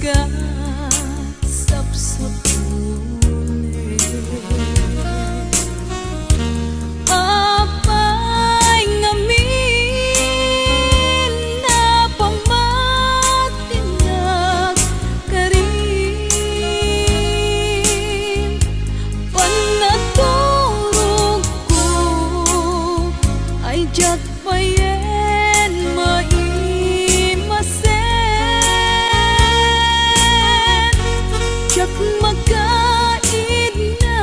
sikat sapsap ulit. Apay ngamin na pamatinag ka rin. Panaturog ko ay diyak payen maimasen. Diyak magkaid na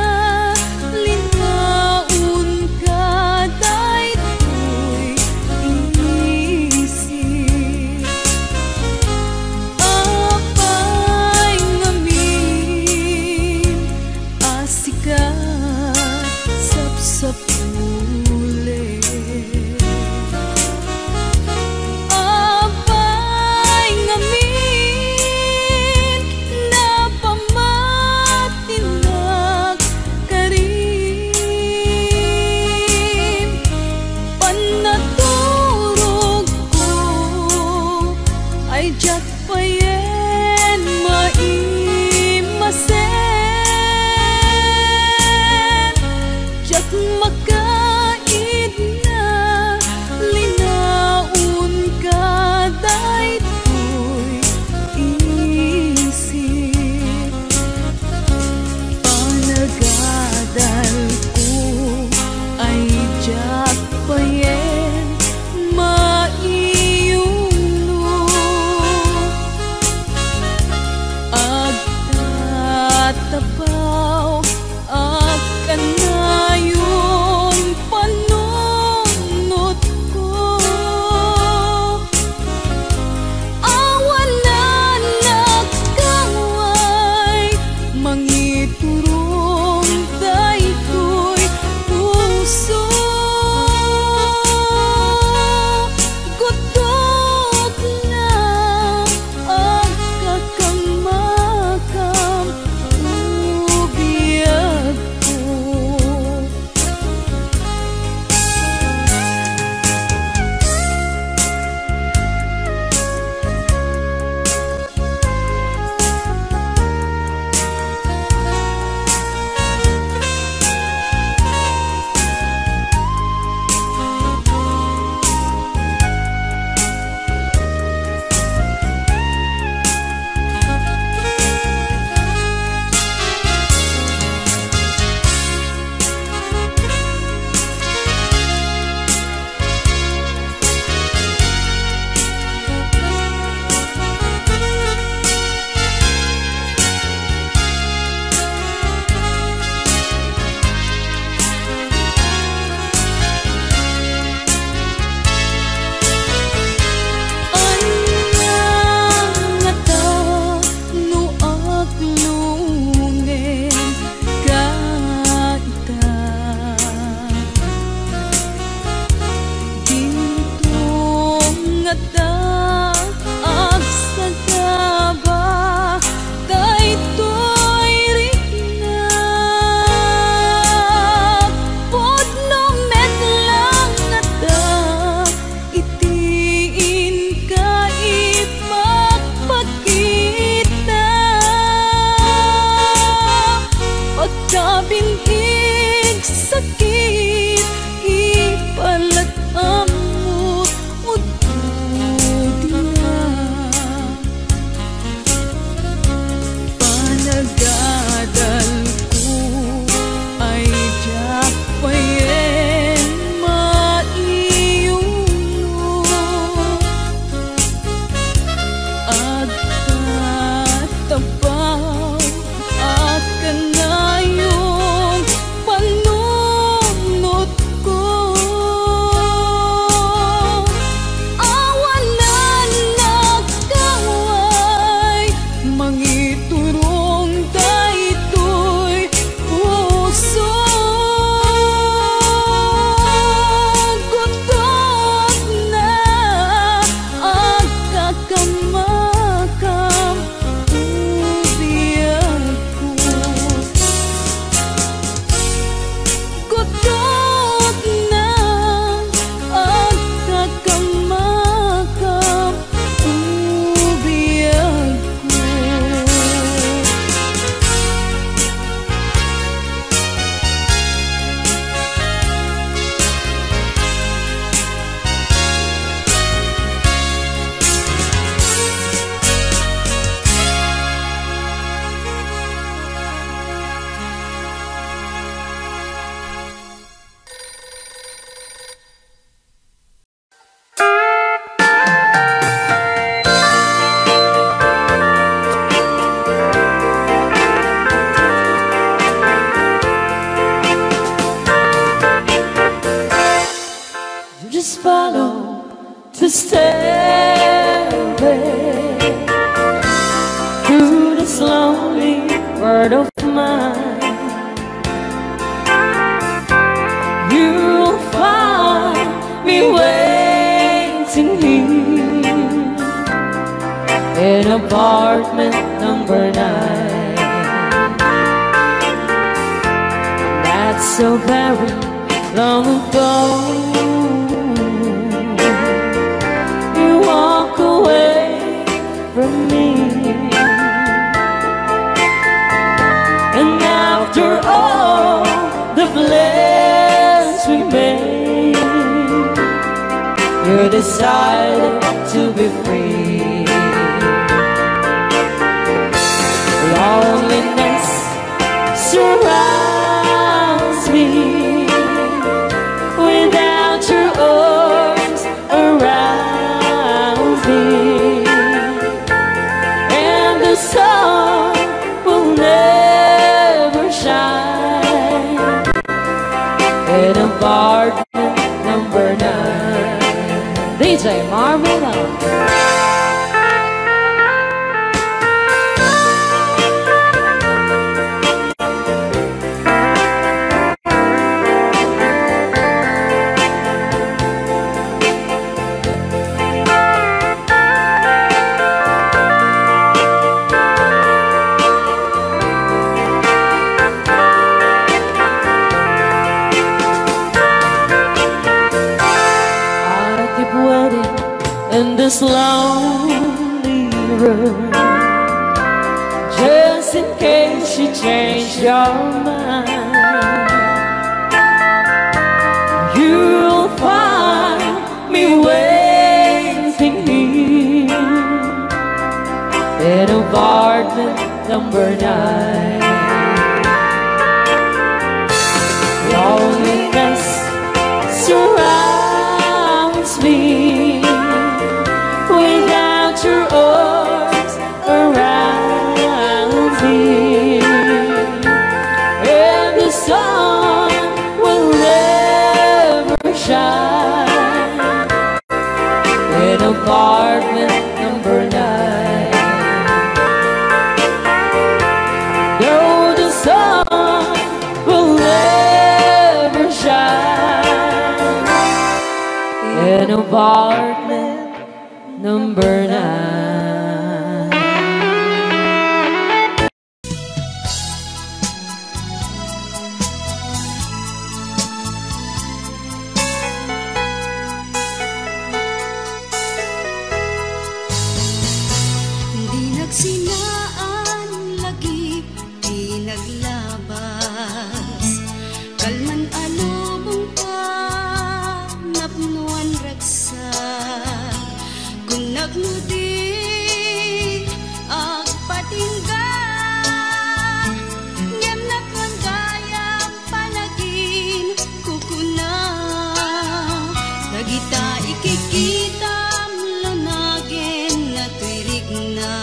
linaon ka daytoy isip. Apay ngamin asikat sapsap ulit. Apay ngamin na pamatinag ka rin. Panaturog ko ay diyak payen maimasen. Diyak magkaid na linaon ka daytoy isip. Panagadal ko ay diyak payen maiyuno. word of mine. You'll find me waiting here in apartment number 9. That's so very long ago. You walk away from me, and after all the plans we made, you decided to be free. Loneliness surrounds me without your arms around me, and the sun will never shine in apartment number 9. DJ Marvela. In this lonely room, just in case you change your mind, you'll find me waiting here in apartment number 9. Loneliness surrounds me without your arms around me, and the sun will never shine in apartment number 9. No, the sun will never shine in apartment number 9. Di nagsinaan lagi, di naglabas, kalman alubong pa, napnuan ragsa. Kung nagnudi agpatingga, ngem nakman gaya panagin kukuna. Nagita ikikita mlunagin na tuirig na,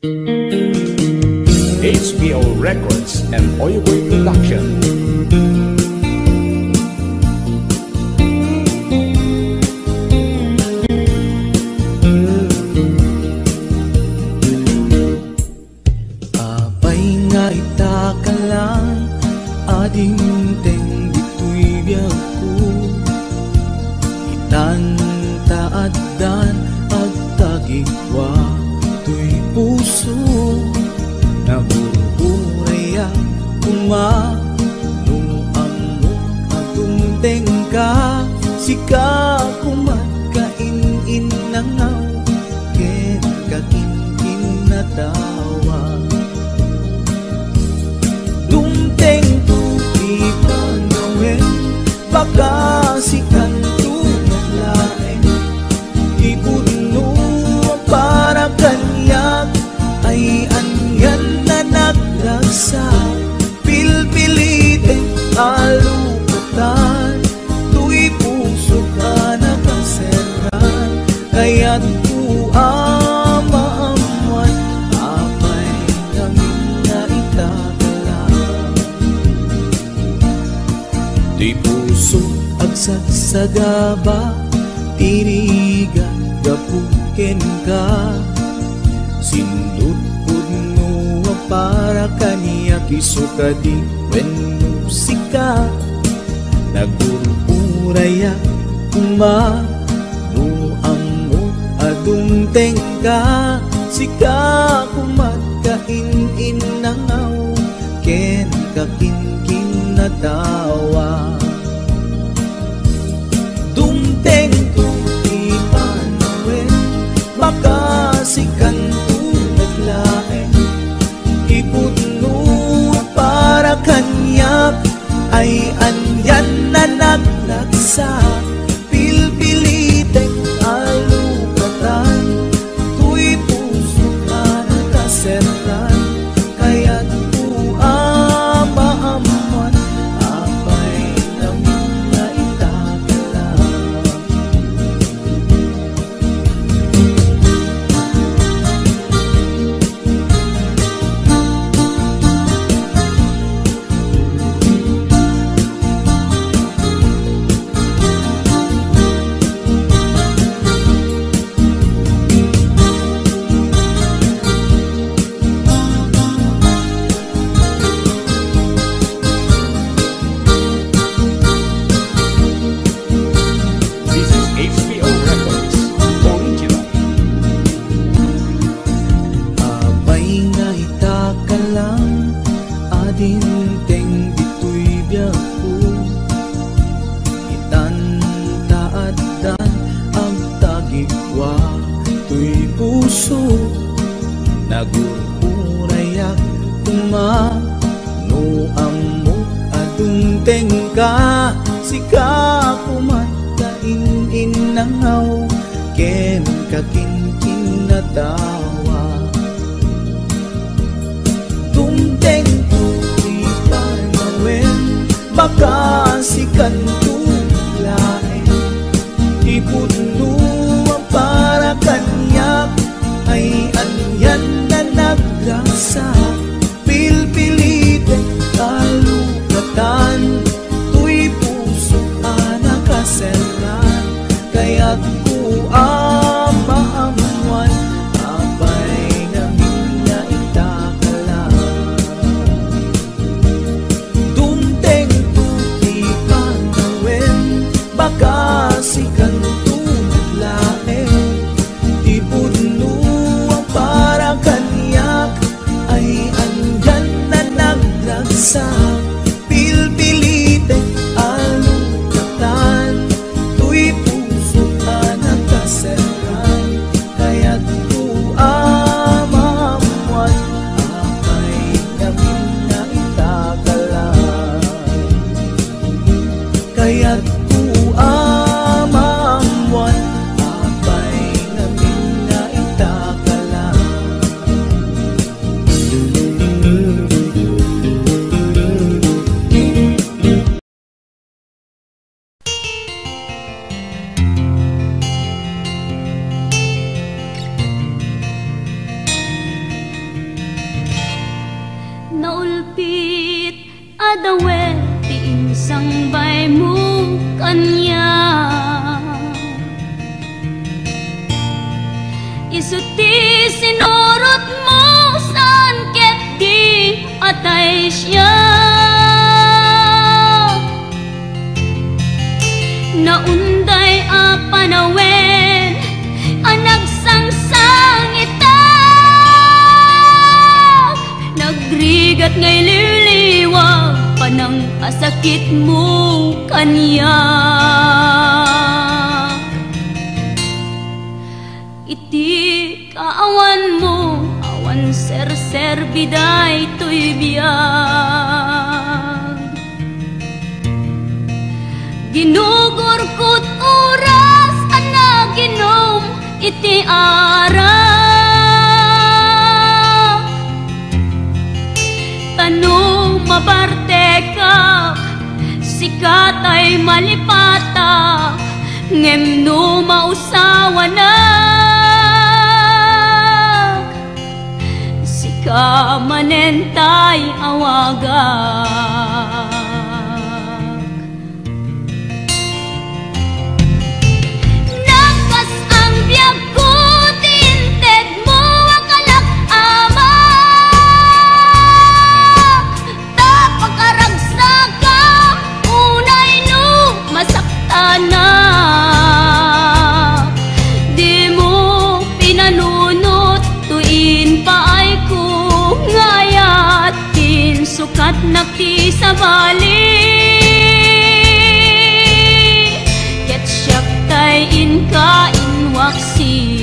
HBO Records and Oyoboy Production. Abay nga itaka lang, ading teng dito'y biyag ko. Itantaaddan agtagigwa to'y puso. Nabuburaya nung amo agumteng ka. Sika kumatkain nangaw, ken kakinkin na tawa. Dumteng tu ipanawin, baka sikan tu naglaeng. Ipuno para kanyak, ay anyan na nagragsa. Pilpilitin alupatan, tu'y puso ka na kanseran. Kaya't ku amaamuan, apay namin na itatala. Di puso agsagsagaba, tirigan gapuken ka. Sindut pudno para kaniya kisuka di wen musika. Nagururaya kuma no amo adumteng ka. Sika kumatkain nangaw, ken kakinkin na tawa. Dumteng tu ipanawin, baka sikan tu naglaeng. Ipuno para kanyak, ay anyan na naglagsa. Pilpilitek alupatan, tu'y puso ka na kaseran. Kaya't ku amaamuan, apay namin na itatala. This is HBO Records Original. Abay nga itaka lang, adin teng dito'y biyag ko. Itantaaddan ang tagigwa to'y puso. Nagururayak kuma no amo adumteng ka. Sika kumatkain nangaw, ken kakinkin na tawa. Dumteng tu ipanawin, baka sikan tu laeng. Ipuno para kanyak, ay anyan na nagragsa. Pilpilitin kalugatan, tu'y puso ka na kaseran. Kaya't ku amaamuan, apay namin na itakala. Dumteng tu ipanawin, dawe ti insang-bay mo kanya. Isu ti sinurot mo saan ket di atay siya. Naunday a panawen anag sangsang itak, nagrigat ngay liliwag panang asakit mo kanya. Iti kaawan mo awan ser-ser biday to'y biyag, ginugurkot oras ana ginom iti arak. Tanong mabarte ka sikat ay malipata, ngem no mausawa na sika manentay awagak. Sukat nakti sa bali, ket siyak tay inka inwaksi.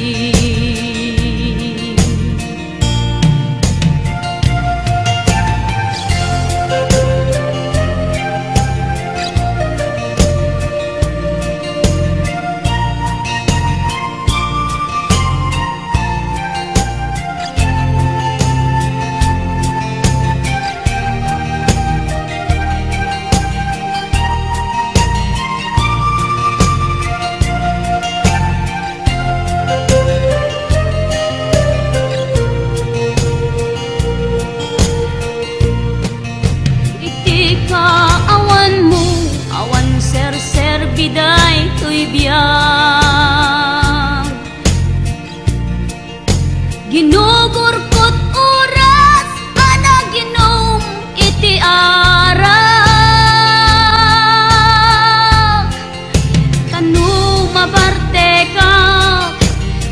Biday to'y biyag, ginugurkot oras ana ginom iti arak. Tanu mabarte ka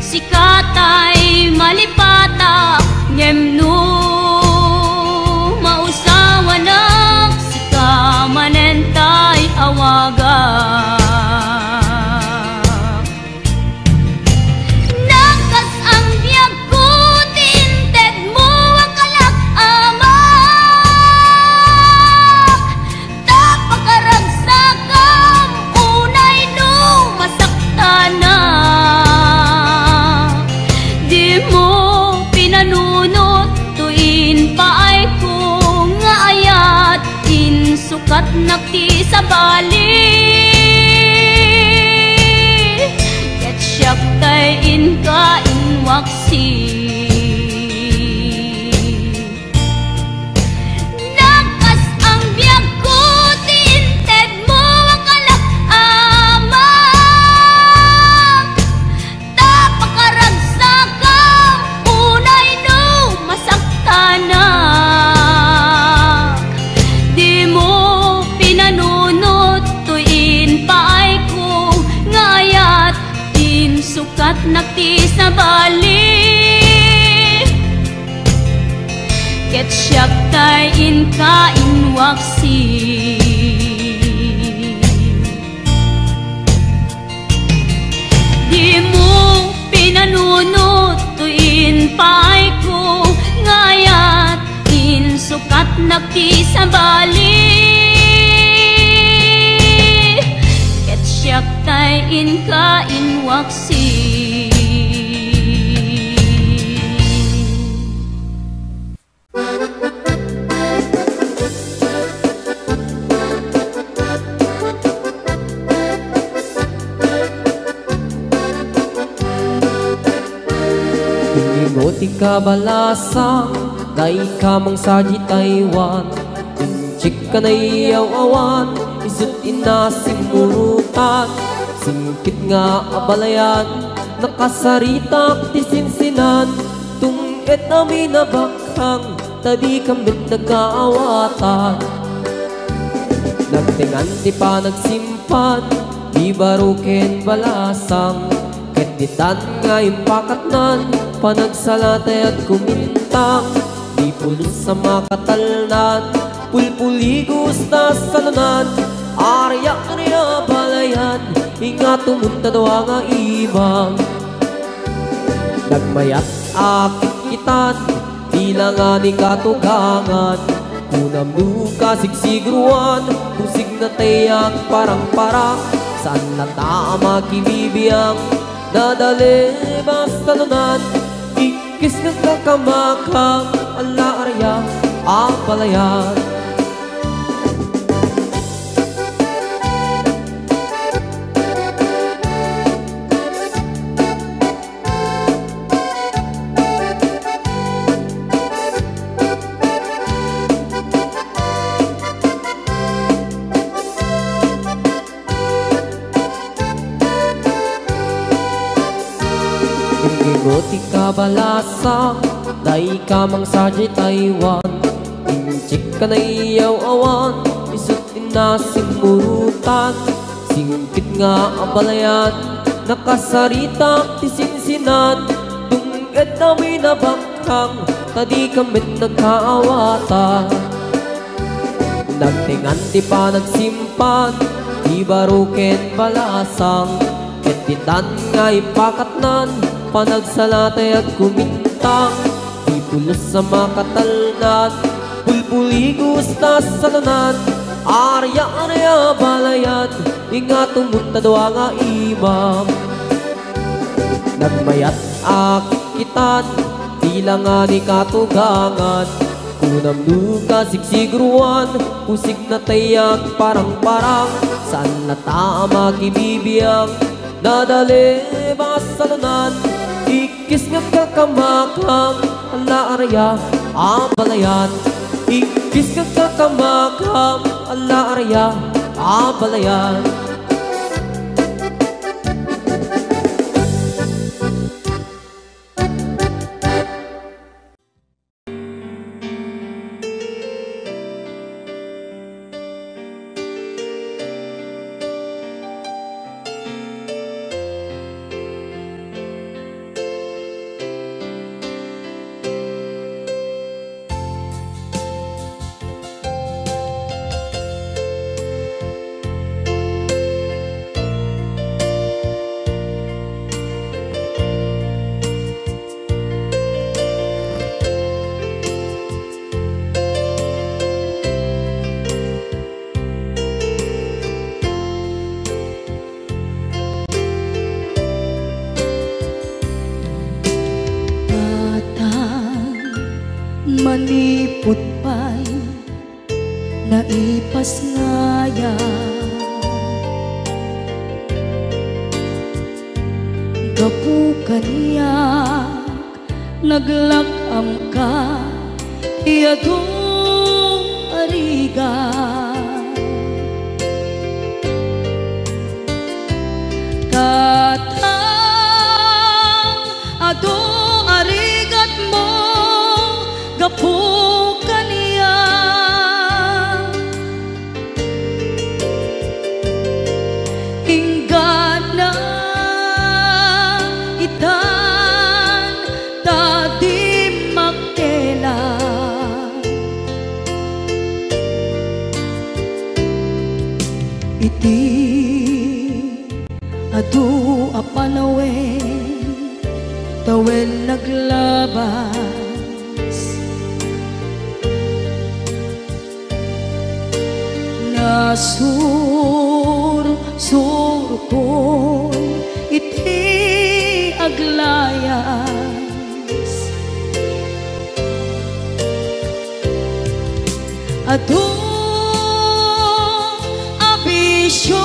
sikatay malipata, ngem no mausawa na sika manentay awaga. Sukat nakti sa bali, ket siyak tay inka inwaksi. Nagkas ang biyag ko tinted mo akalak amak, tapakaragsagang unay no masaktana. Sukat nakti sa bali, ket siyak tay inka inwaksi. Di mo pinanunot tuin paay ko, ngayat insukat nakti sa bali, ket siyak tay inka inwaksi. Ingoti ka balasa, dai ka mang sa di Taiwan. Inchik ka na iyaw-awan, isut inasimurutan. Singkit nga abalayan, nakasaritak ti sinsinan. Tungit namin na bakhang, tadi kambit nagkaawatan. Nagtingan ti pa nagsimpan, di baruken balasang. Ketitan nga impakatnan, panagsalatay at kumintang. Di pulos sa makatalnan, pulpuligos na salunan. Arya niya balayan, ingat tumunta daw nga ibang. Nagmayat akit kitan, di lang nga ni katugangan. Kunam duka sigsigruan, pusig na tayak parang-parang. Saan na tama kibibiyang, nadali basta lunan. Ikis ng kakamakang, ala arya ang palayan. Ingoti ka balasa, dai ka mang sarje Taiwan. Inchik ka na iyaw-awan, isut inasimurutan. Singkit nga ang balayan, nakasaritak ti sinsinan. Tungit namin na bakhang, tadi kambit nagkaawatan. Nagtingan ti pa nagsimpan, di baruken balasang. Ketitan nga ipakatnan, panagsalatay at kumintang. Di pulos sa makatalnan, pulpuligos na salunan. Arya balayan, ingat tumunta daw nga imam. Nagmayat akit kitan, di lang nga ni katugangan. Kunam duka sigsigruan, pusig na tayak parang-parang. Saan na tama kibibiyang, nadali basta lunan. Ikis nga kakamakang, ala arya ang balayan. Ikis nga kakamakang, ala arya ang balayan. Manipot pa'y naipas ngaya. Gapukan niya naglakam ka, iyadong ariga. Katang ado arigat mo, gapukan niya. Inggan na itan tadi makela. Iti adu apanawen, tawen naglabas. Nasur ko iti aglayas. Adu abisyo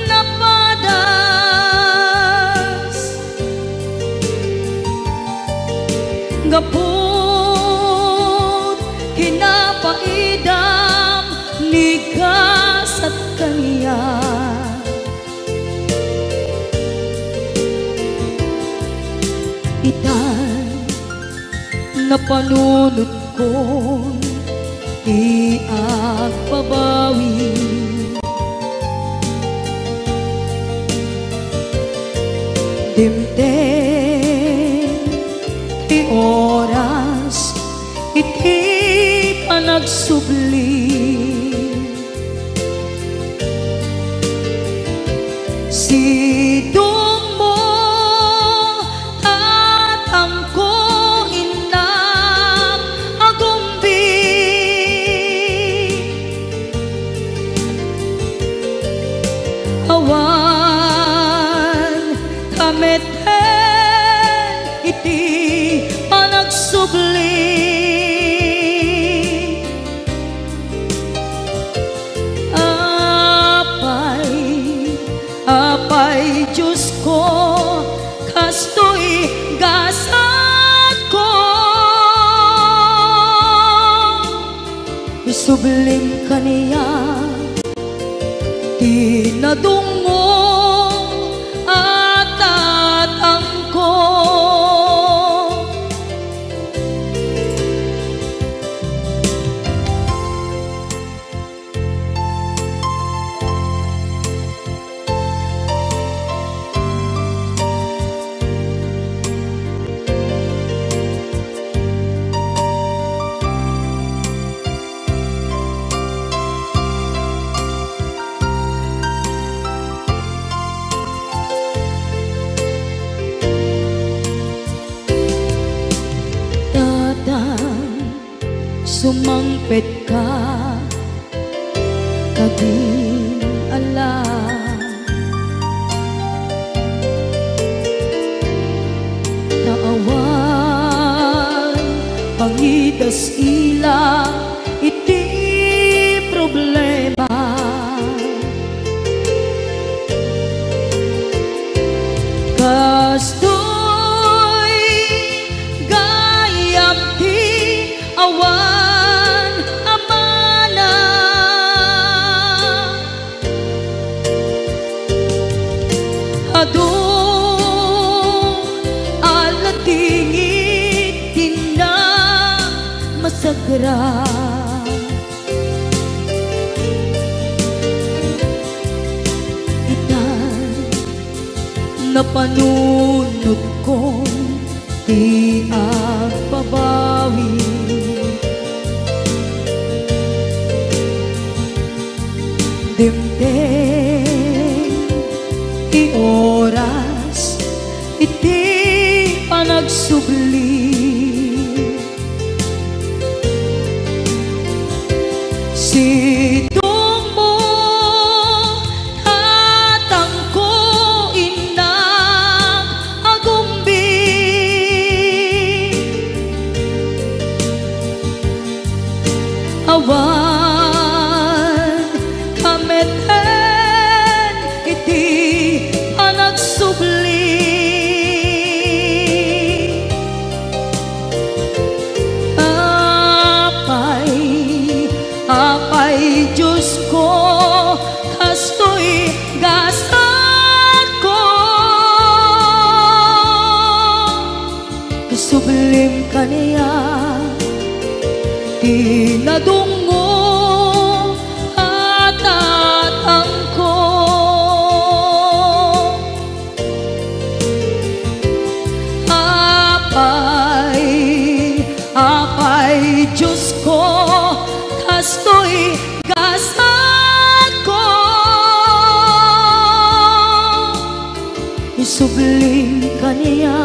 napadas, gapot Itan na panunod kong di agbabawi. Dimdim di oras iti pa nagsubli. Sidong mo tatangko inang agumbi. Awan kameten iti panagsubli. Apay Diyos ko, kastoy gasat ko. Isublim ka niya, tinadungo at tatangko. Sumangpet ka, kading alam. Naawan, pangitas ila, iti problema. Kastoy gayam ti awan. Adong alatingit tina masagra. Itan na panunod kong di agbabawi. Dimdim di oras iti panagsubli. Sidong mo tatangko inang agumbi. Awan kameten iti panagsubli. Apay Diyos ko, kastoy gasat ko. Isublim ka niya, tinadungo at tatangko. Apay Diyos ko, kastoy gasat ko. Isublim ka niya,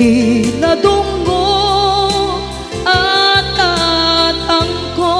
tinadungo at tatangko.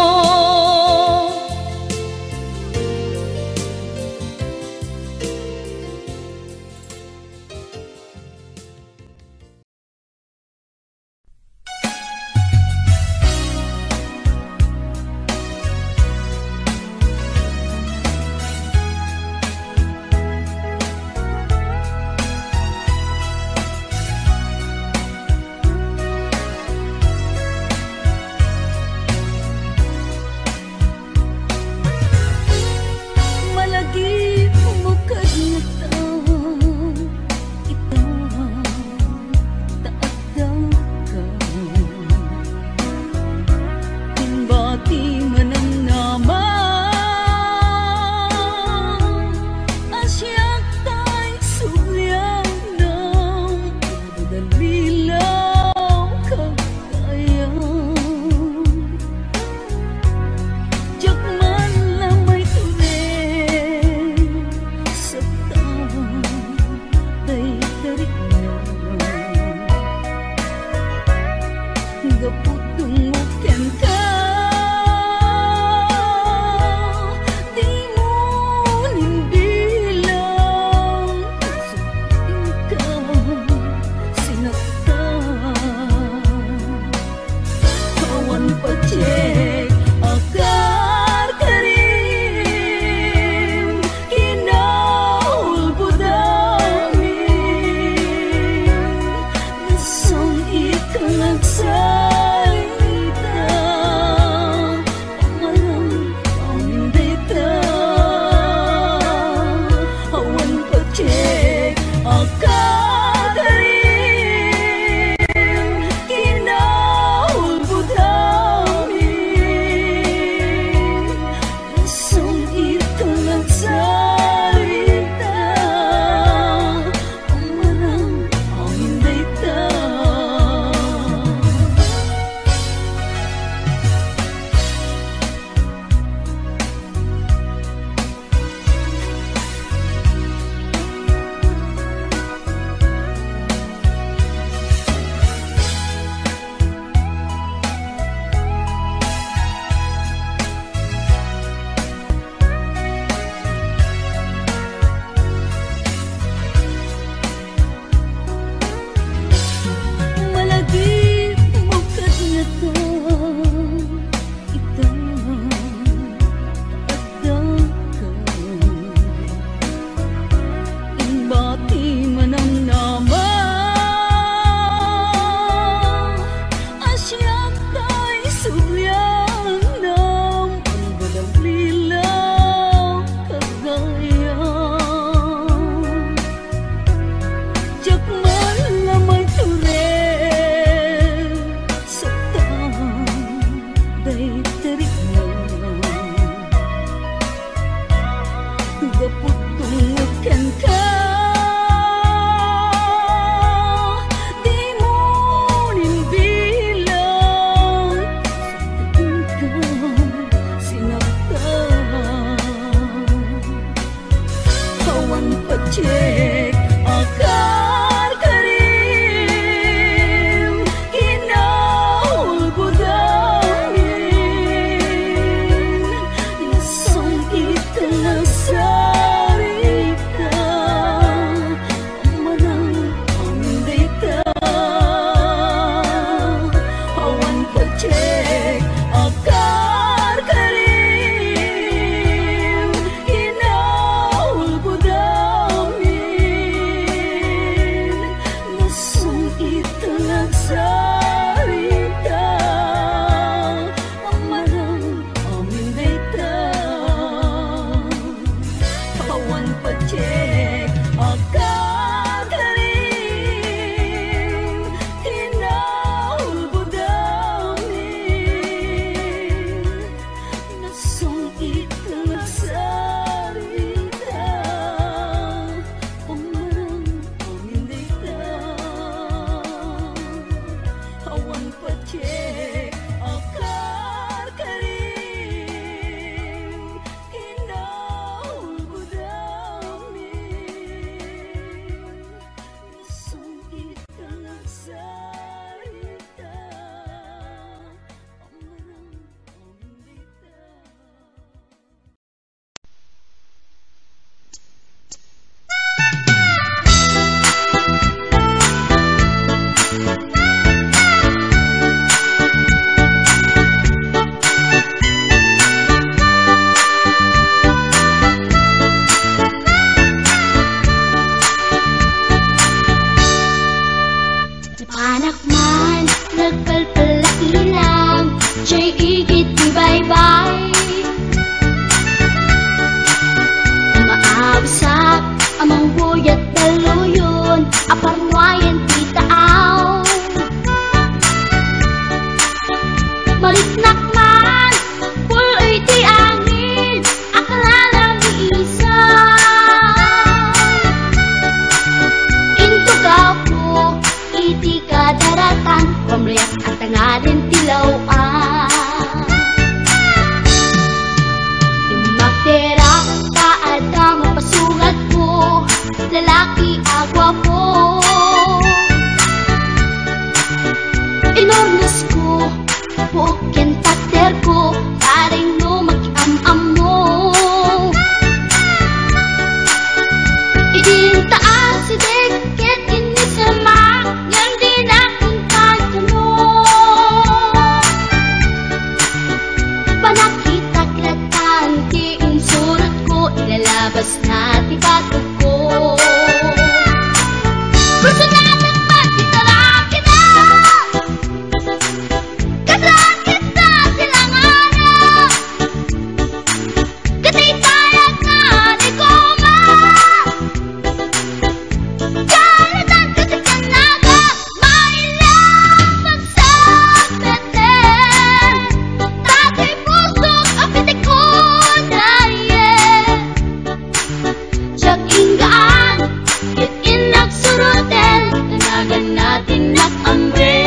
buyat daluyon, aparnuayan titaaw. Maliknak man, puloy di angin, akala ni isa. Intugaw ko, iti kadaratan, pamriyak at tangarin tilawan. Magtera, taad ang mapasugat ko, lalaki agwa po. Inornos ko, bukin pater ko, taring no mag-am-am mo. Idintaan si Deket, inisamak, yan din aking kanto. Panakita klatan, di insurot ko, ilalabas na tibatog ko. Gusto natin magtitaraki na, kasakit na silanganan. Katitayag na di koma, karatan kasi kanaga, mailang pagsapeten. Dati pusok apitik ko dahil siyak inggaan, yat inagsurutin, tanagan natin nakamre.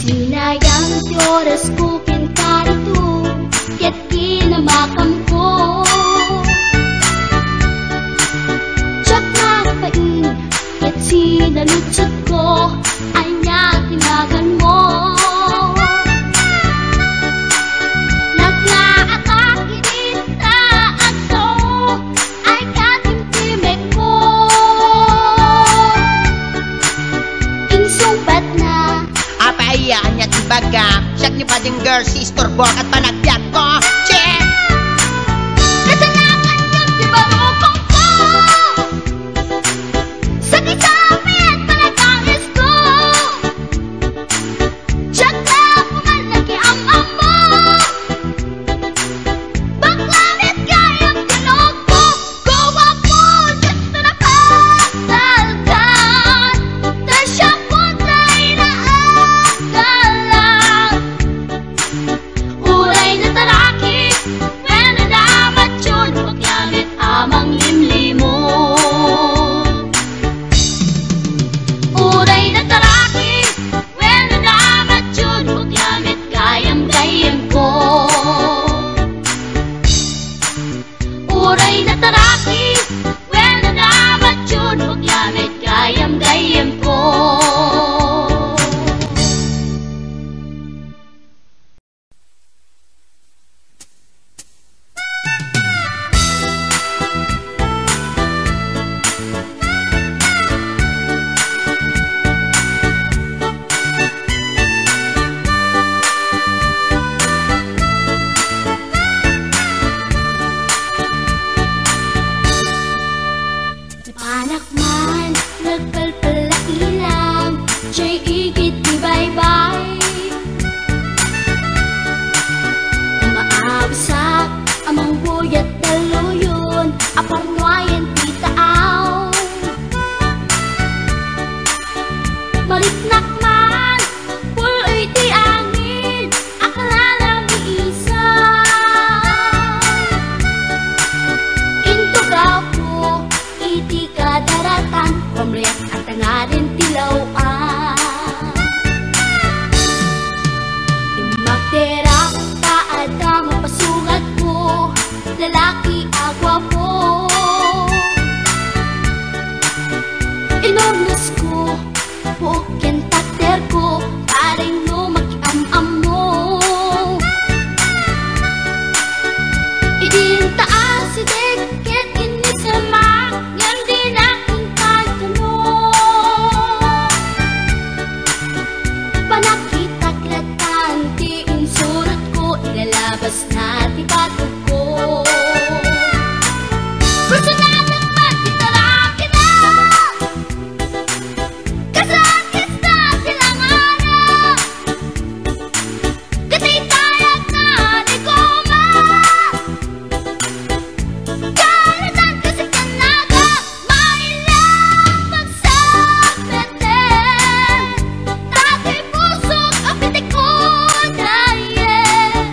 Sinayang si oras ko kinkarito, kaya't kinamakam ko. Tsak na pain, kaya't sinalutsot ko, anya tinagan mo. Naglaakak inita at so, ay katimtimek ko. Insumpat na Apayaan niya tibaga, siyak ni pading girl, si istorbor at panagbiat ko. Che! kasalanan yun, di ba mukong ko? Sa kisapit, panagangis ko. Siyak na pumalaki ang amo. Baklamit kayang tinog ko. Gawa po, dito na pasalgan. Tasya po na inaagalan. Uray na taraki, when nadamat yun, paglamit amang limlimo. Uray na taraki, when nadamat yun, paglamit kayam-kayam ko. Uray na taraki, when nadamat yun, paglamit kayam-kayam ko. Panak man, nagpalpalakilang, siya'y igit di bye-bye. Umaawasak, amang buyat daluyon, aparnuayan titaaw. Maliknak man, puloy di angin, akala ni isa. Intugaw ko, iti kadaratan, pamriyak at tangarin tilawan. Magtera, taad ang mapasugat ko, lalaki agwa po. Labas na di batok ko. Personal naman itaraki na, kasakit na silanganan. Katay tayag na di koma, karatan kasi kanaga. Mailang pagsakbeten, tatay pusok apitik ko dayen.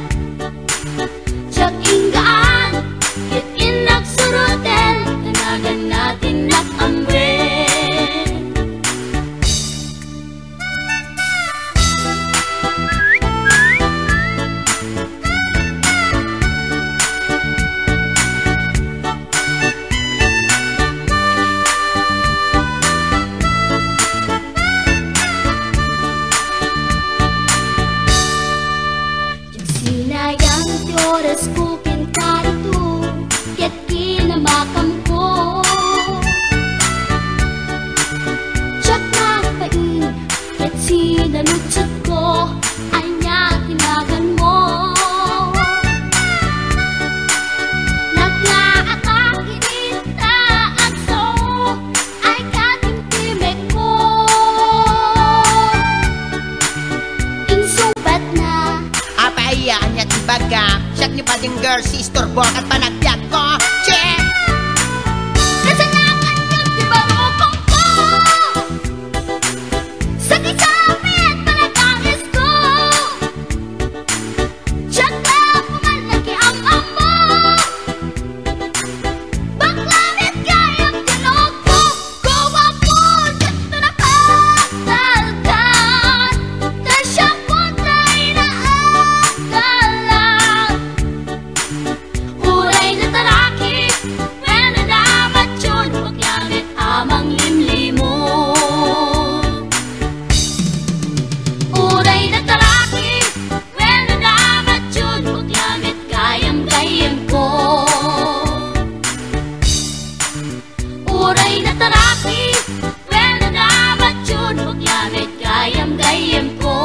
Siyak inggaan, kit inagsurutin, tanagan natin nakamben. Sinayang ti oras ko kinkarito, ket kinamakam ko. Tiyak na pain, ket sinalutsot ko, anya tinagan mo. Naglaatang kinita at so, ay katimtimek ko. Insumpat na Apaiyaan niya ti baga, siyak ni Bading Girl, si istorbok at panagbiag ko. Che! kasalanan yung di barokong ko. Sa kisapit panagangis ko, tiyak na pumalaki ang amo. Baklamit kayang tinog ko, gawa po tiyak na nakatalkan. Tasya po tayo na akalan. Uray na taraki, when nadamat yun, paglamit amang limlimo. Uray na taraki, when nadamat yun, paglamit gayam-gayam ko. Uray na taraki, when nadamat yun, paglamit gayam-gayam ko.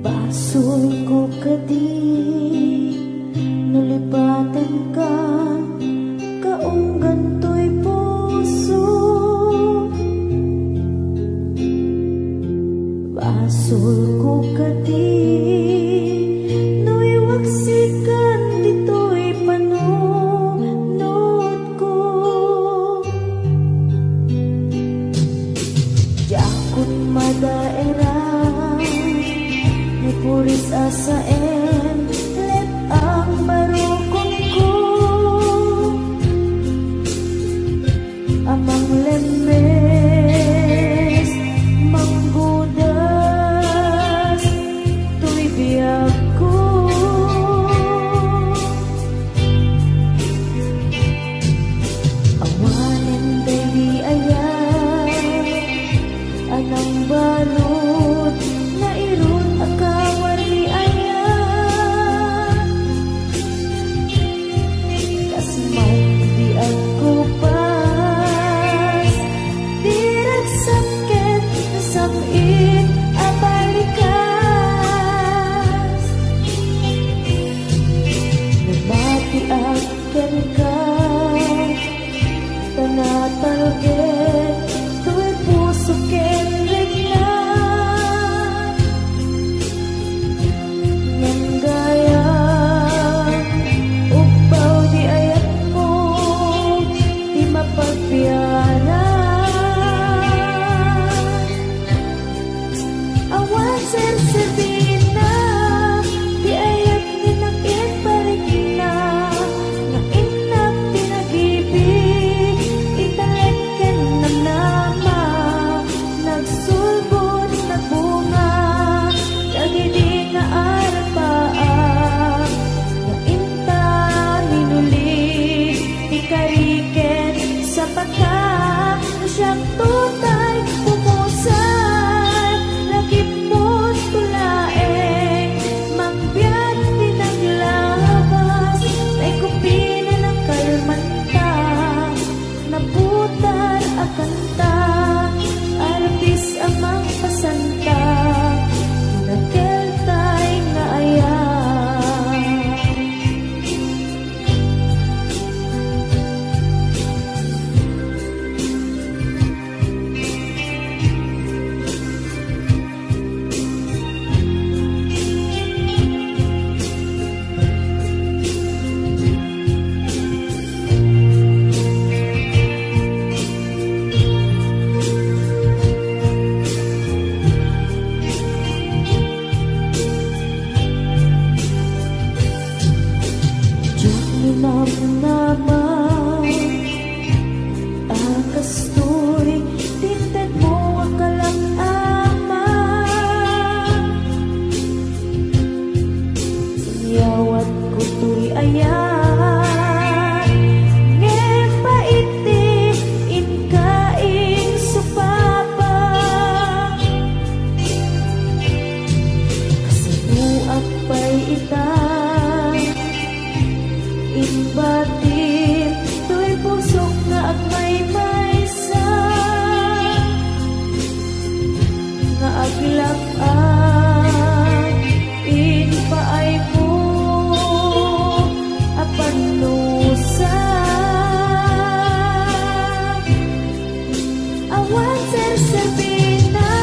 Basul ko kadi, nulipatan ka, kaunggan to'y puso. Basul ko kadi, nuiwaksikan dito'y panunod ko. Yakut madaera, puris asaen, let ang barukong ko. Amang lemes, manggudas, tuy biyag ko. Awanen dali ayat, anang balot, na irun akawari ayat. namnaman Akastoy, tinted mo akalang ama Yawat ko to'y ayan Ngepaiti, inkaing supapa Kasabuak pa'y ita Inbatin, to'y pusok na agmay-maysa Nga aglak-an, inpaay mo Apanusa Awan ser-serbina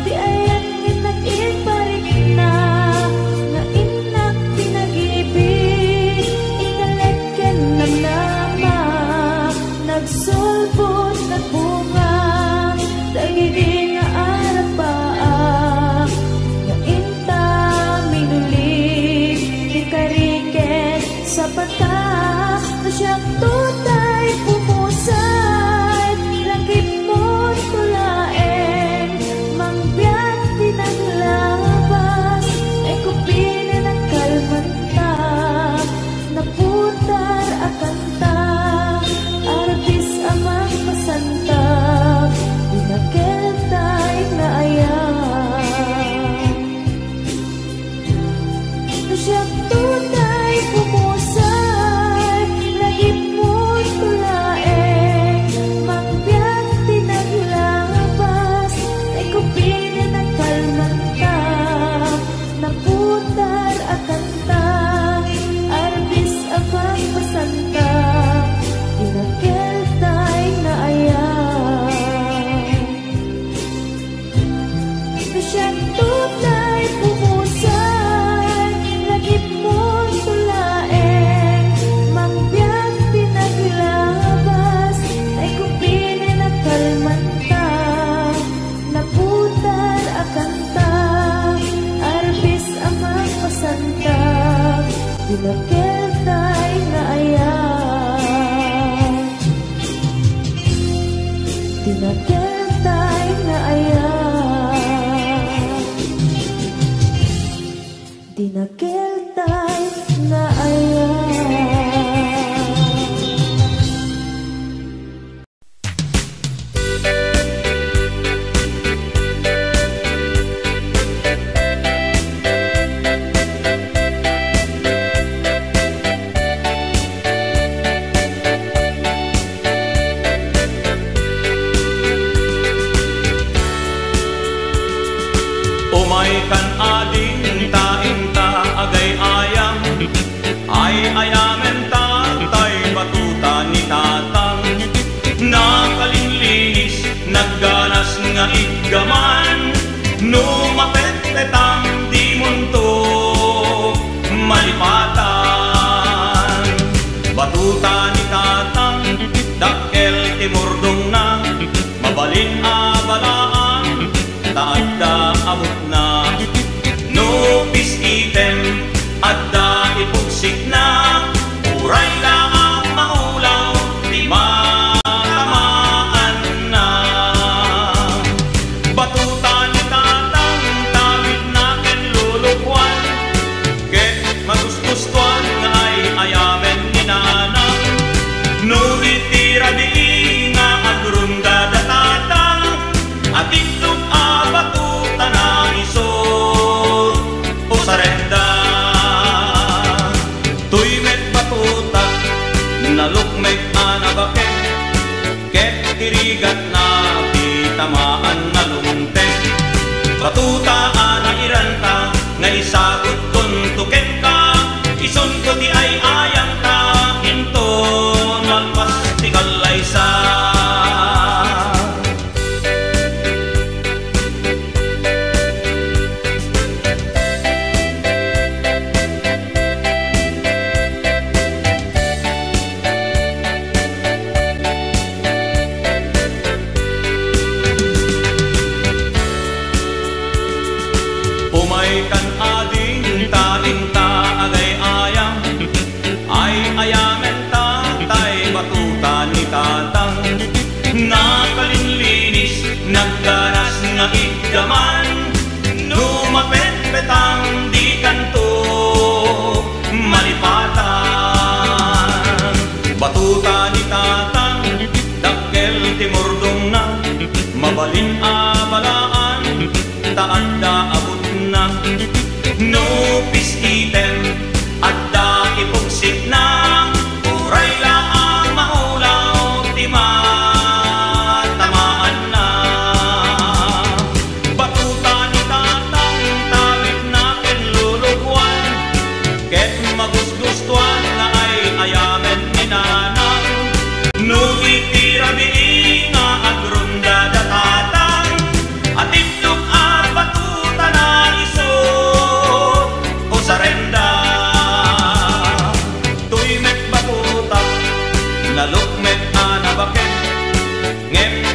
Di ayan nag-iparik na Nga inak pinag-ibig Inalagyan ng nama Nagsulpot na bunga Dagidi nga arapaa Nga inta minulig Di kariket sa pata Na siyang tutay pumusay Langit mo tulaeng Mangbiyak pinaglabas Ay kupinin ang kalmanta Naputar akanta Artis amang pasantag Dinakiltay na ayan Na siyang tutay pumusay Lagip mo tulaeng Mangbiyak pinaglabas Ay kupinin ang kalmanta Naputar akanta Artis amang pasanta Dinakiltay na ayan Na siyang tutay pumusay Lagip mo tulaeng Mangbiyak pinaglabas Ay kupinin ang kalmanta Naputar akanta Arbis amang pasanta Dinakiltay na ayan Dinakiltay na ayan Dinakiltay na ayan Umay kan ading taing ta agay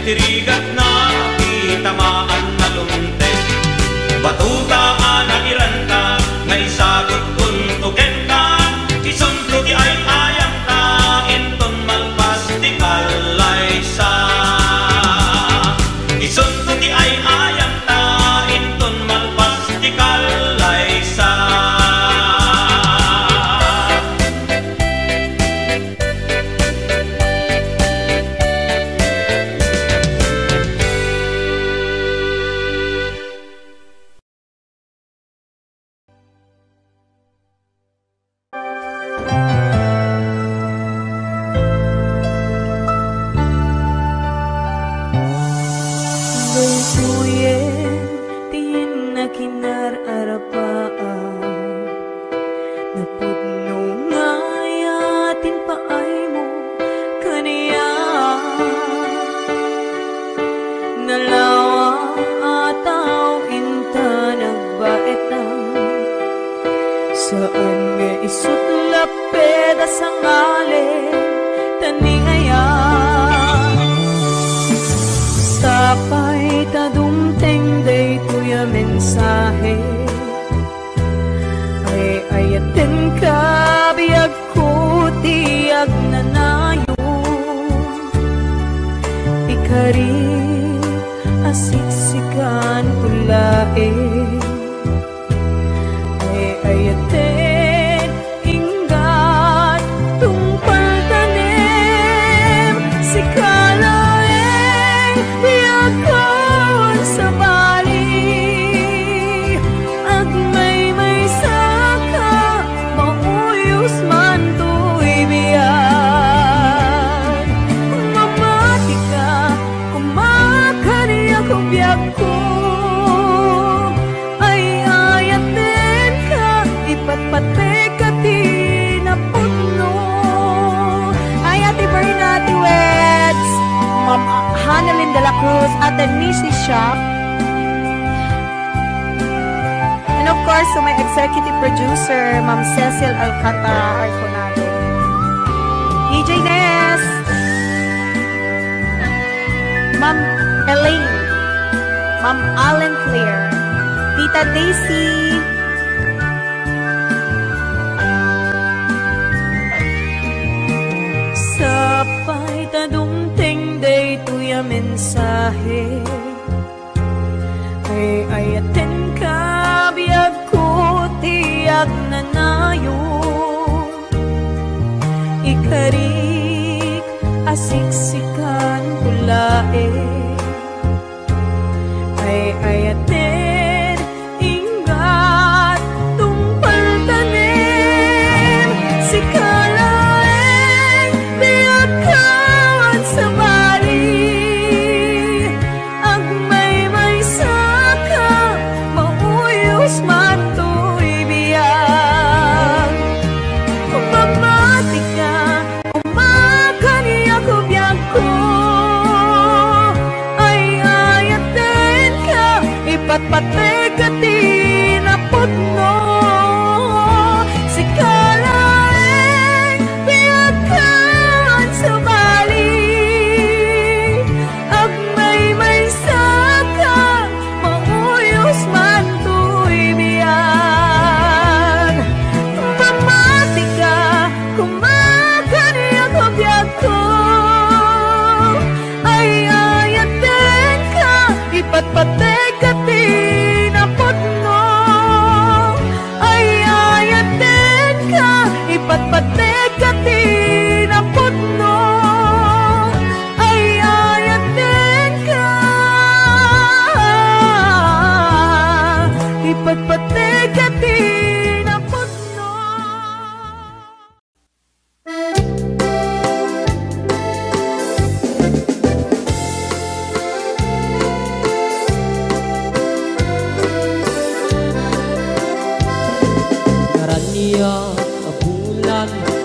tirigat na itamaan na lumtek. Batutaan na iranta, ngay sagot kun tugenta. Isunto di ay ayam ta, inton malpas di kalaysa. Isunto di ay ayam ta, inton malpas di kalaysa.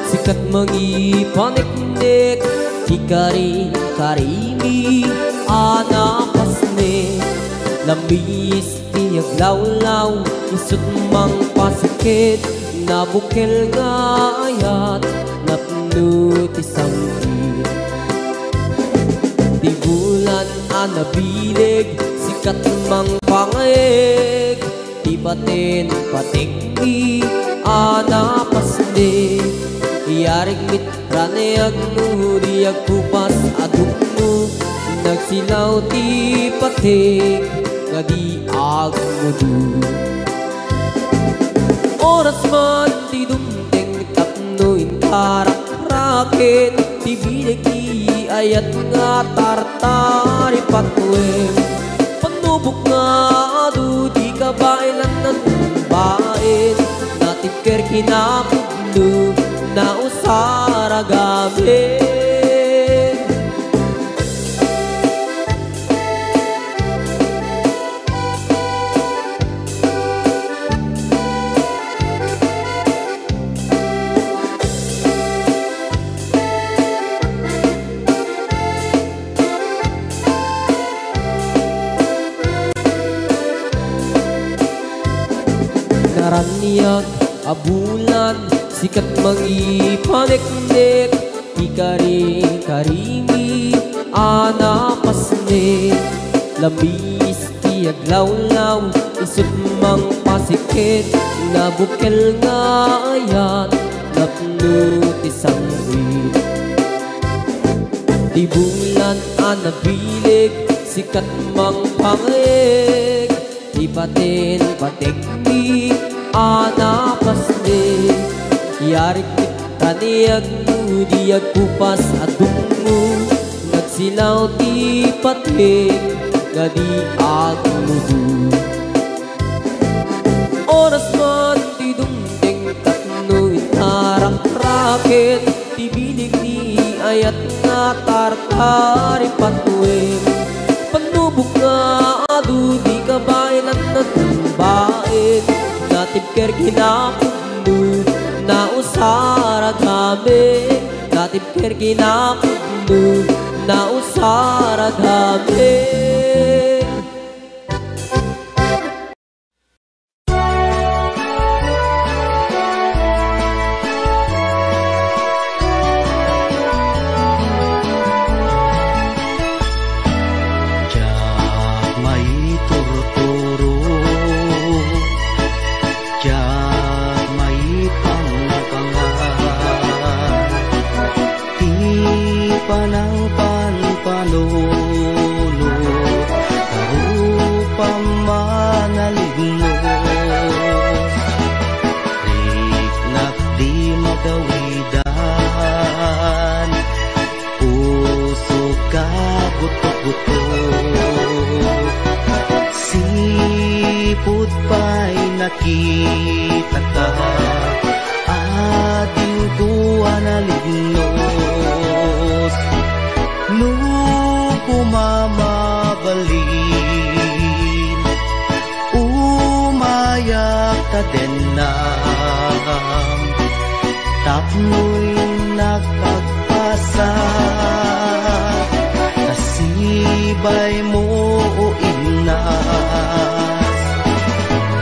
Sikat mangipaniknik Hikari karimi anapasnik Lamis tiyag lawlaw Isut mang pasakit Nabukil nga ayat Napnut isang di Di bulan nabilig, sikat mang pangayeg, di batin patikdi, anapasdi. Iyarig mitranayag mo, di agkupas adugno, nagsilaw di patik, nga di agmudu. Oras man di dumdeng tapno intarak rakit, di bilig di ayat nga tartari patwem. Panubok nga adu di kabailan ng bain, natipker kinapudlo na usara gabi. Naraniyak abulan, sikat mangipanek-nek, ikari-karimi, anapasnek. Lamis tiyag law-law, isut mang pasikit, nabukel nga ayat, napno tisang wit. Di bulan anabilig, sikat mang pangayeg, di batin patekni, anapasne. Yarik taniyag mo, di agkupas adungo, nagsilaw di patik, nga di agmudu. Oras man di dumdeng tatno intarang rakit, di bilig di ayat nga tartari patuwim. Panubok nga adu di kabailan na tumbain, natipker kinapudlo na usara gabi, natipker kinapudlo na usara gabi. Panang panpanulo, karupang manalino, riknak di magawidan, puso ka buto-buto, sipot pa'y nakita ka, ating tuwa na lignos. Nung kumamabalin, umayak ka din na, tapno'y nakagpasa, nasibay mo o inas,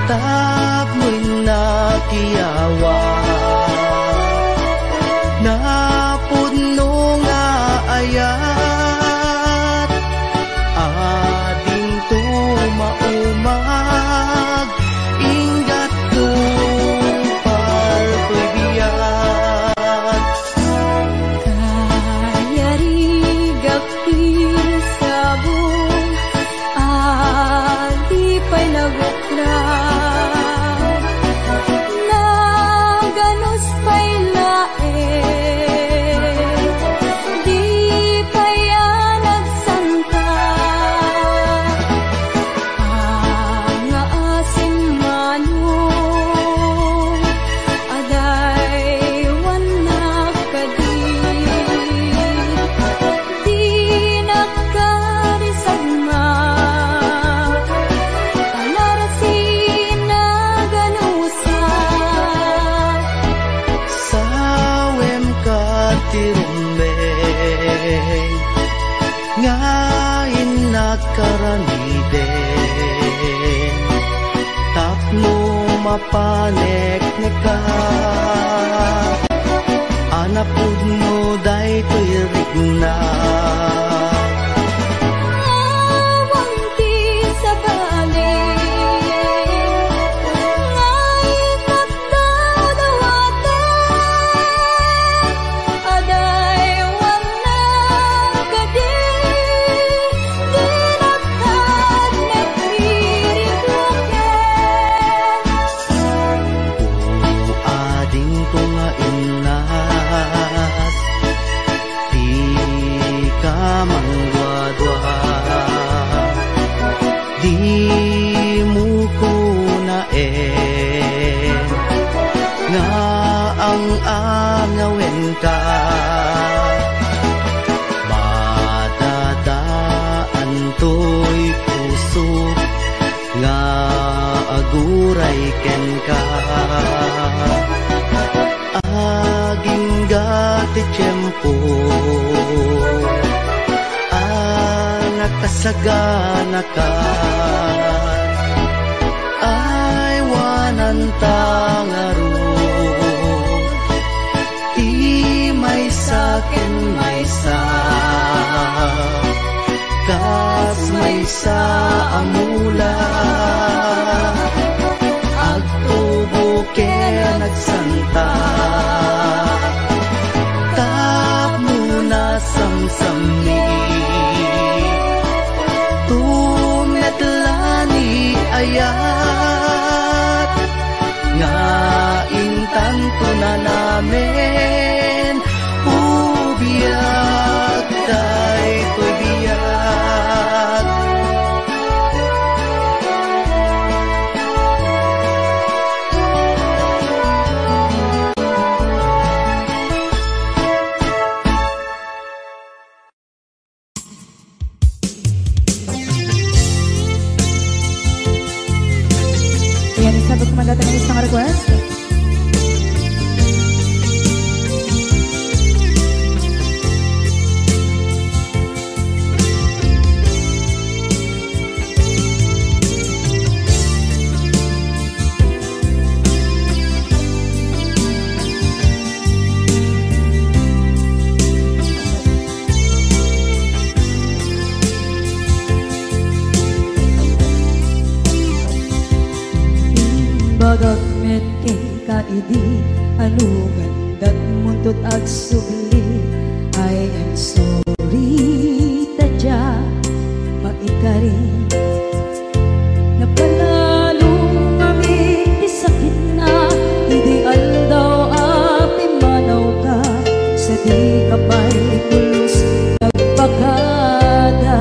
tapno'y nakiyawa, napuno nga ayat, ading tumaumag, ingat tupal ko'y biyat. Kaya rigapil sabong, adi pa'y naguklaw, naganos pa'y lae, di pa'y nagsanta, ang asim manong, aday wanak kadi, di nakarisagma, tanarasin na ganusa. Sawem ka tirumbeng, ngayon nakaramiden, tapno mapanek ka, anapud mo day to'y rigna. Maang-angawin ka, madadaan to'y puso nga aguray ken ka. Aging gati tiyempo, nakasagana ka, ay wanan tangaro. Di may sakin may sa, kas may sa amula. Agtubo kaya nagsanta, tap muna samsami. Tumetlani ayat, nga intanto na namin, ubiyag tay to'y biyag. Yan, sabag kumandata ng isang request. Bagag met kay kaidi, anugan dat muntot ag sugli. I am sorry, tadya maikari. Napanalo kami, isakit na, ideal daw api manaw ka. Sa di kapay pulos nagpagada.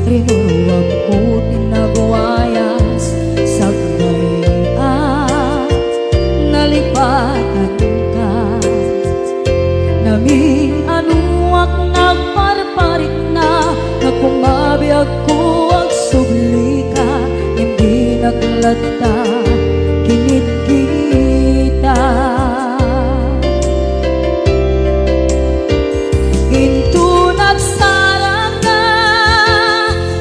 Rinuruwag ko tinagwayas, sagnay nalipatan ka. Naming anuak nagparparit na, nagkumabiyag ko ang subli ka. Hindi naglata, kinit kita. Ginto nagsarang ka,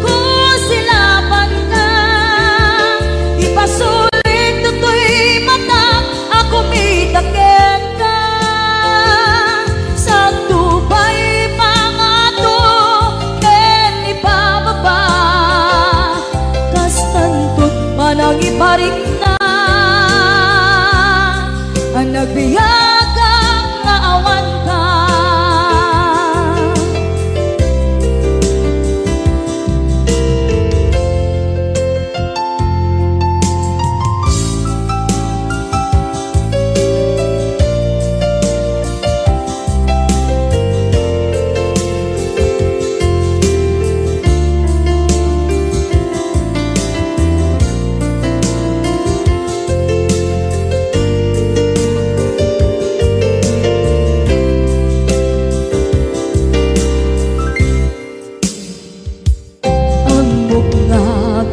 kusilapan ka. Ipasulit tutoy mata, ako mitakit ka. Sa tubay mga to, ken ipababa. Kastantot manang iparik na, ang nagbiyagang nga awan ka.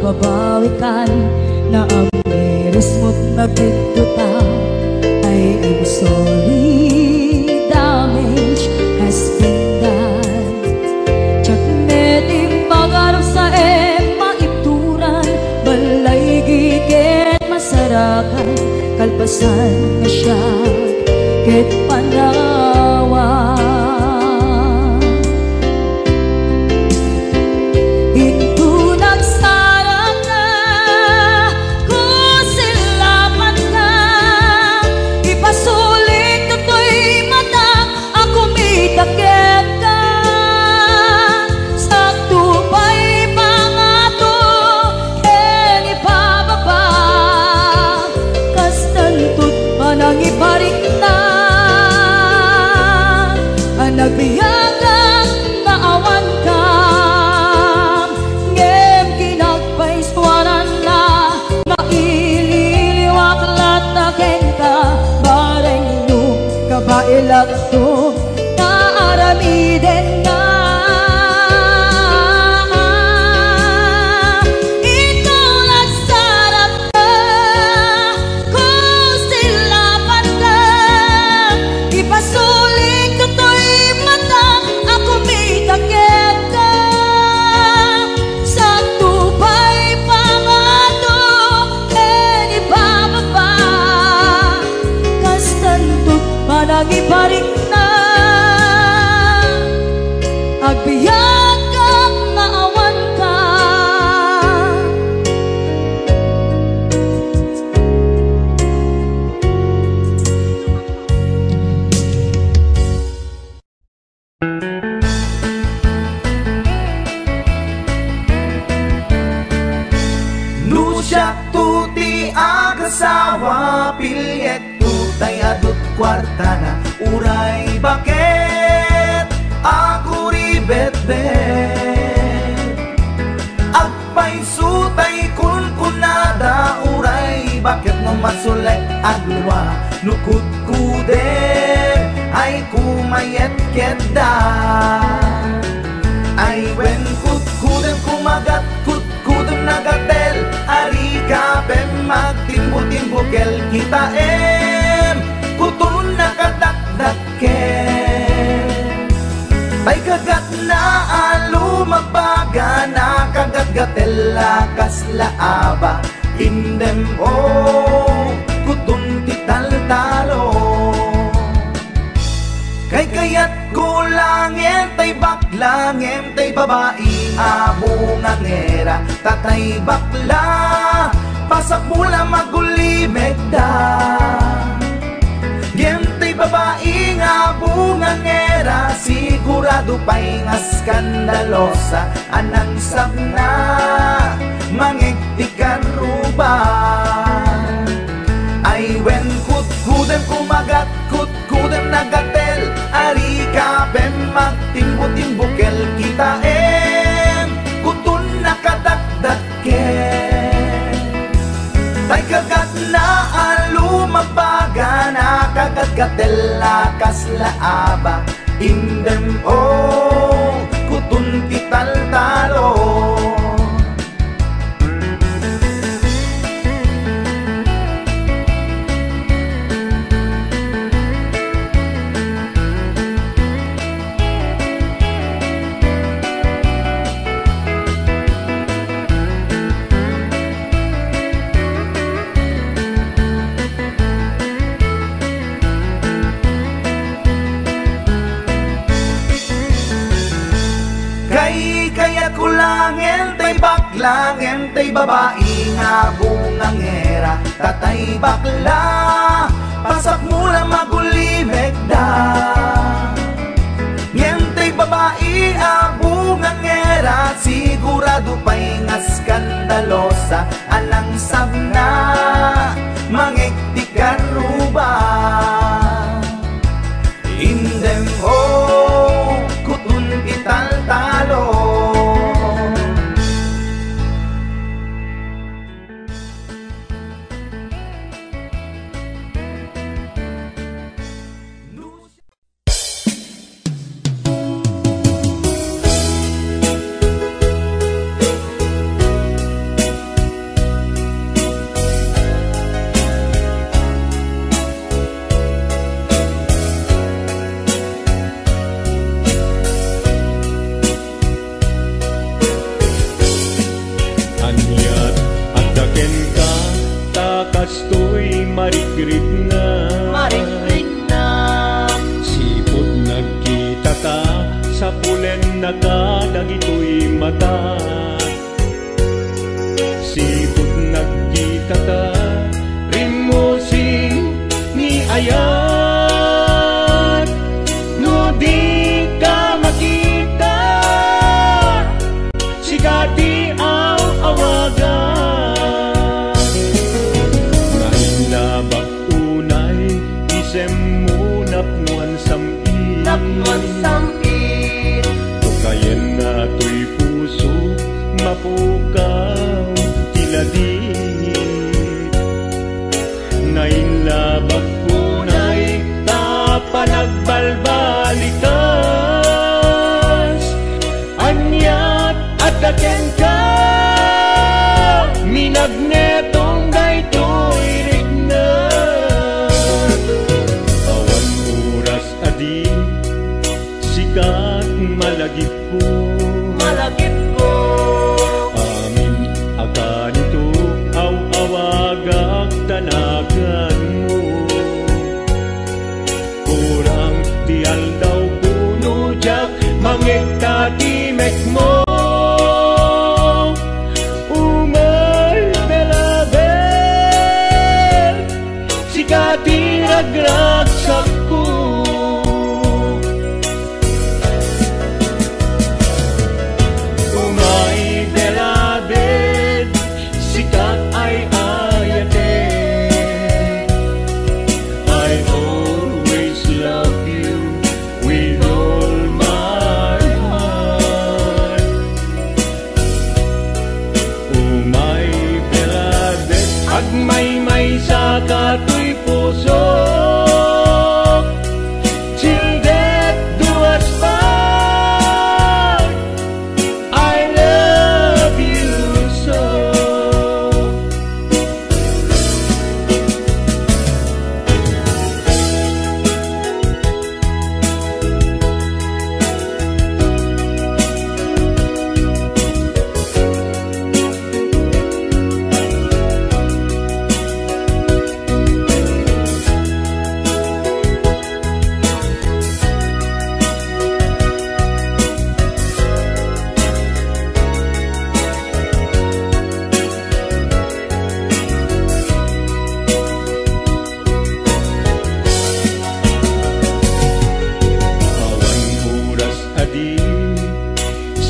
Babawikan na ang meres mo't nagpituta. I am sorry, damage has been done. Tsak meting magarap sa maituran, balay giket masarakan, kalpasan na siya ket panawa. Ito nagsarang ka, kusilapan ka. Ipasulit tutoy mata, ako mitakit ka. Sa tubay mga to, ken ipababa. Kastantot manang iparik na, asawa pilyet tutay adut kwarta na uray bakit ako ribet-bet agpay sutay kunkunada uray bakit no masulay agluwa nukut kuder ay kumayet keda ay wen kut kudem kumagat kut kudem nagatel ari ka pem magtimbo-timbo kel kita kutun nakadakdaken tay kagat na alumabaga na kagat-gatel lakas laaba indem kutun tital-talo kay kayat kulangin tay baklangin tay babae abungan era tatay bakla pasak mula magulimeg da gentay babae abungan era sigurado pa'y nga skandalosa anang sabna mangiktikan ruban ay wen kut-kudem kumagat kut-kudem nagatel ari ka pem magtimbo-timbo kel kita kutun nakadakdaken tay kagat na alumabaga na kagat-gatel lakas laaba indem kutun tital-talo kulangin tay baklangin tay babae nga bungangera tatay bakla pasak mula magulimeg da ngentay babae abungangera sigurado pa'y nga skandalosa anang sabna mangiktikan ruba indem kutun ital-talo marikrit na sipod nagkita ta sa pulen nakadagito'y mata sipod nagkita ta rimosing ni ayat no di ka makita sigati ang awagan mo napnuan sampit tukayen na to'y puso mapukaw tiladit nainlabak punay tapanagbalbalikas anyat at daken ka minagnetong daytoy rigna sikat malagip ko amin akan ito awagak tanagan mo kurang tial daw puno jak mangiktatimik mo umay belabel sikati nagragsak ko agmay-may sa katoy puso. Till death do us part, I love you so.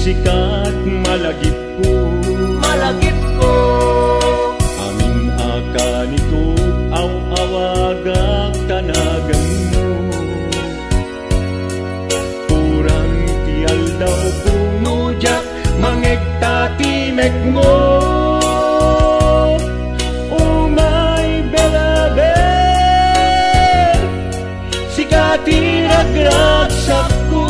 Sikat malagip ko aming akanito aw awagak tanagan mo. Kurang tial daw puno jak mangegtatimek mo. Umay belaber sikati ragragsak ko.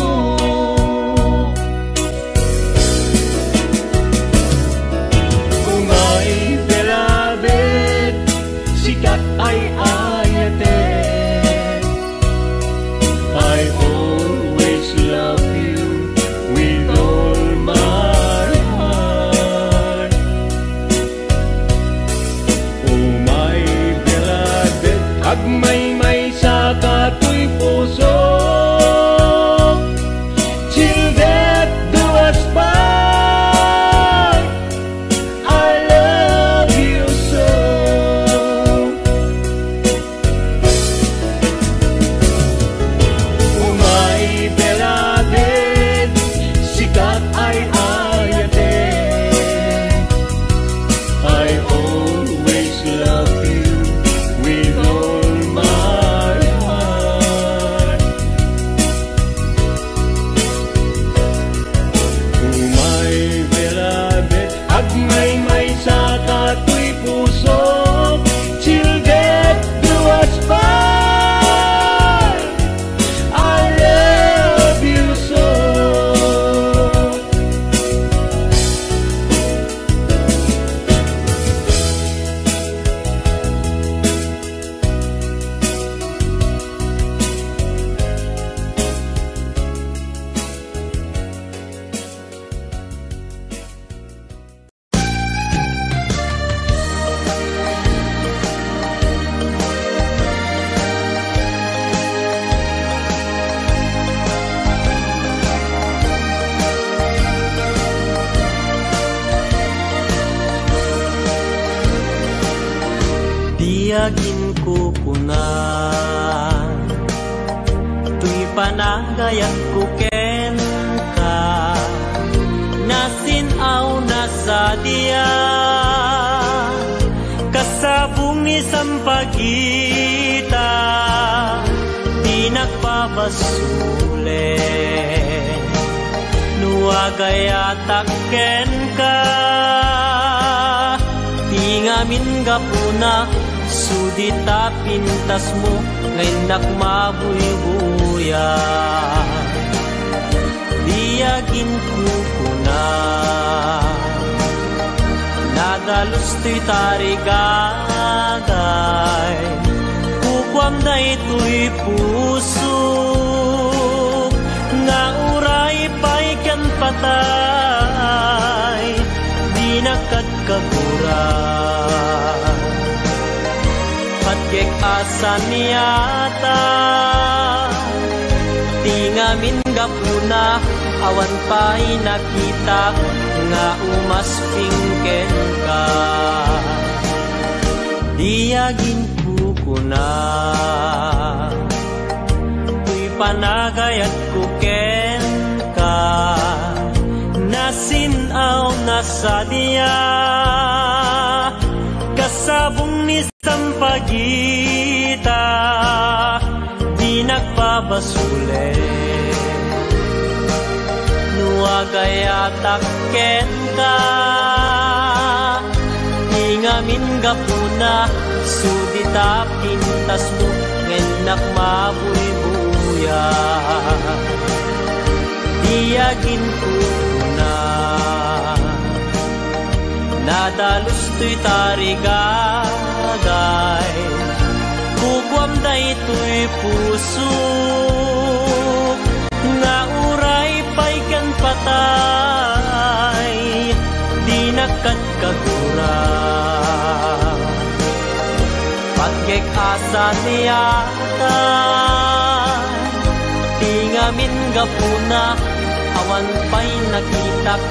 I always love you with all my heart. Oh my beloved, agmay-may sa katoy puso. Till death do us part, I love you so. Tiyagin ko kunan tuy panagayat ko ken ka nasinaw na sa diya kasabong ni sampagita di nagpabasule nuagayatak ken ka tingamin gapuna sudita pintas mo ngayon nakmabuy-buya. Diyagin kukuna nadalos to'y tarigagay kukwam na ito'y puso nga uray pa'y kan patay di nakatkaguran patkek asan niyata tingamin gapuna awan pa'y nakita nga umaspingken ka diyagin kukuna tuy panagayat kuken ka nasinaw na sa diya kasabong ni sampagita di nagpabasule nuagayatak ken ka tingamin gapuna na sudita pintas mo ngenak mabuy-buya diyagin ko na nadalus to'y tarigagay kukwam da ito'y puso nga uray pa'y kan patay di nakagkagura pagkek asa niya di ngamin gapuna awan pa'y nakitak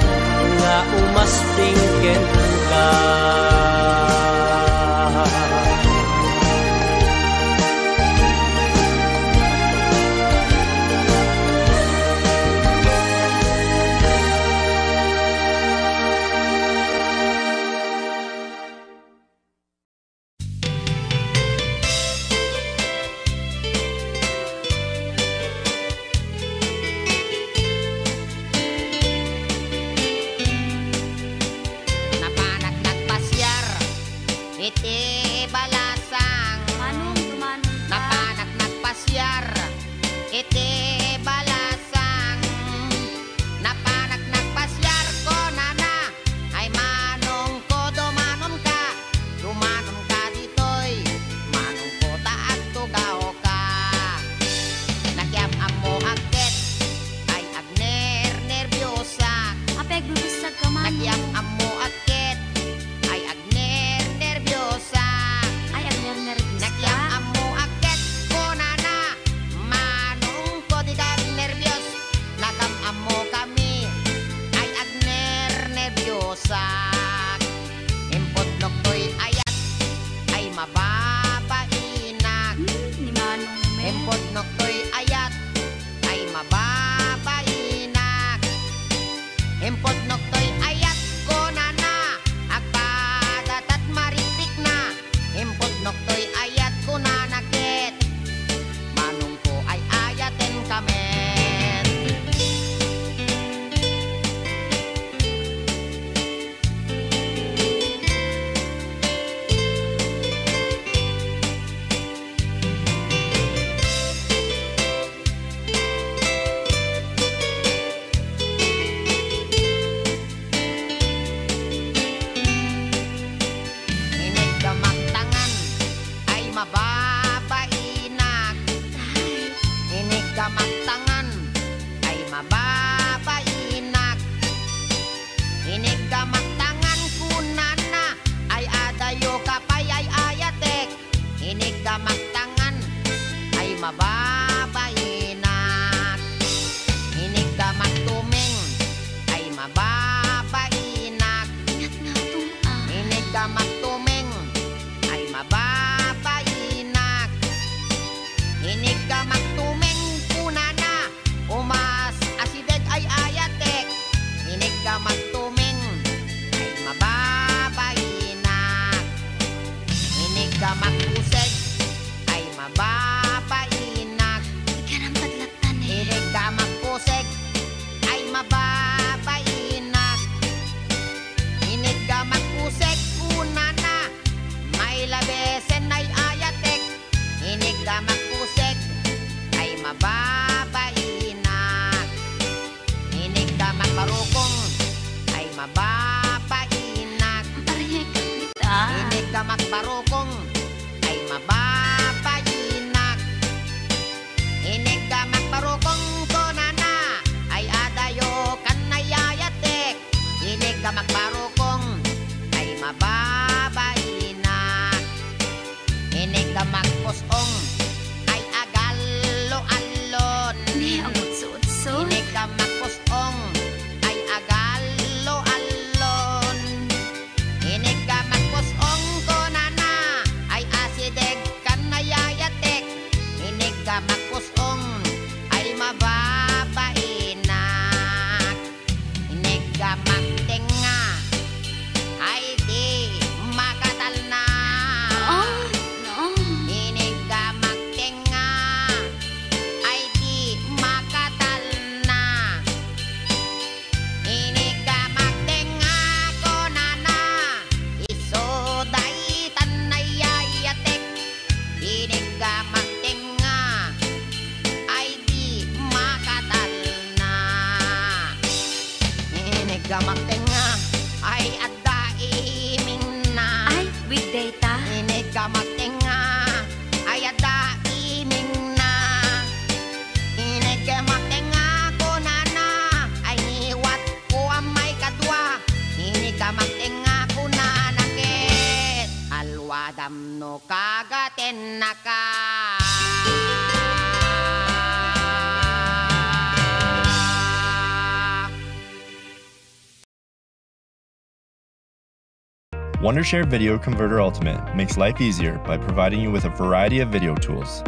nga umaspingken ka Kamno kagaten naka. Wondershare Video Converter Ultimate makes life easier by providing you with a variety of video tools.